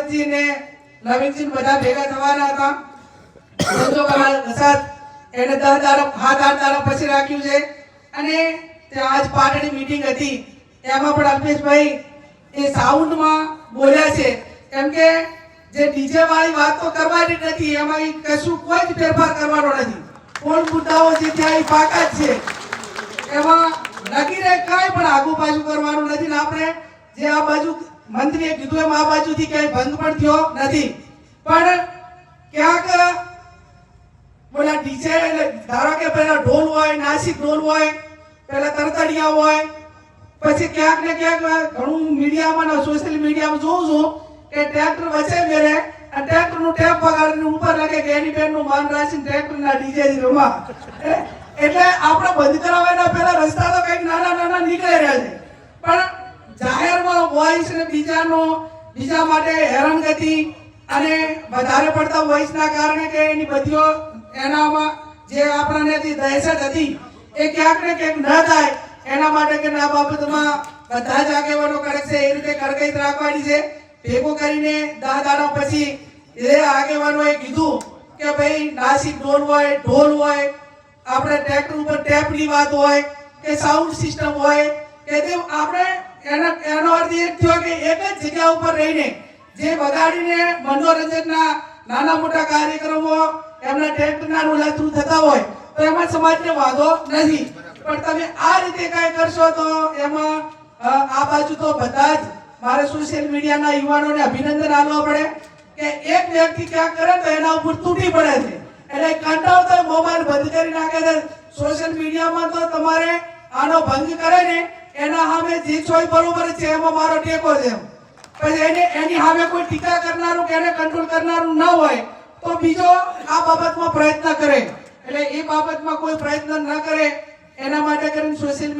ભરતજી ને નવીનજી બધા ભેગા થવાના હતા. સંજોગ વસાત એને 10 દાડા 7-8 દાડા પછી રાખ્યું છે. અને ત્યાં આજ પાટણની મીટિંગ હતી, એમાં પણ અલ્પેશભાઈ એ સાઉન્ડમાં બોલ્યા છે. કેમ કે જે ડીજે વાળી વાત તો કરવાની નથી, એમાં કશું કોઈ જ ફેરફાર કરવાનો નથી. કોણ મુદ્દાઓ જે ત્યાં પાકા જ છે, એમાં લગીને કાંઈ પણ આગુ પાછું કરવાનું નથી. ને આપણે જે આ બાજુ મંત્રીએ કીધું એમ આ બાજુથી ક્યાંય બંધ પણ થયો નથી. પણ ક્યાંક બોલા ડીજે એટલે ધારો કે પેલા ઢોલ હોય, નાસિક ઢોલ હોય, પેલા તરતડિયા હોય, પછી ક્યાંક ને ક્યાંક ઘણું મીડિયામાં સોશિયલ મીડિયામાં જોઉં છું કે ટ્રેક્ટર વચ્ચે મેરે અને ટ્રેક્ટરનું ટેપ વગાડીને ઉપર લગે કે એની બેનનું માન રાખીને ટ્રેક્ટરના ડીજેથી રમવા. એટલે આપણે બંધ કરાવવાના પહેલા રસ્તા તો કંઈક નાના નાના નીકળી રહ્યા છે. પણ જાહેરમાં વોઇસ ને બીજા માટે હેરાનગતિ અને વધારે પડતા વોઇસના કારણે કે એની બધીઓ એનામાં જે આપણને દહેશત હતી એ ક્યાંક ને ક્યાંક ન થાય એના માટે કે આ બાબતમાં બધા જ આગેવાનો કરે છે એ રીતે કડકાઈ રાખવાની છે. ભેગું કરીને 10 દાડા પછી એ આગેવાનોએ કીધું કે ભાઈ નાસિક ઢોલ હોય, ઢોલ હોય, આપણે ટ્રેક્ટર ઉપર ટેપની વાત હોય કે સાઉન્ડ સિસ્ટમ હોય કે તે આપણે એનો અર્થ એ થયો કે એક જ જગ્યા ઉપર રહીને જે વગાડીને મનોરંજનના નાના મોટા કાર્યક્રમો એમના ટ્રેક્ટરના રોલા થ્રુ થતા હોય તો એમાં સમાજને વાંધો નથી. પણ તમે આ રીતે કાંઈ કરશો તો એમાં આ બાજુ તો બધા જ મારે સોશિયલ મીડિયાના યુવાનોને અભિનંદન આપવા પડે કે એક વ્યક્તિ ક્યાંક કરે તો એના ઉપર તૂટી પડે છે. એટલે કંટાળો તો મોબાઈલ બંધ કરી નાખે છે. સોશિયલ મીડિયામાં તો તમારે આનો ભંગ કરે ને એના સામે જે છોય બરોબર છે એમાં મારો ટેકો છે. પછી એની સામે કોઈ ટીકા કરનારું કે એને કંટ્રોલ કરનારું ન હોય તો બીજો આ બાબતમાં પ્રયત્ન કરે. એટલે એ બાબતમાં કોઈ પ્રયત્ન ન કરે એના માટે કરીને સોશિયલ મીડિયા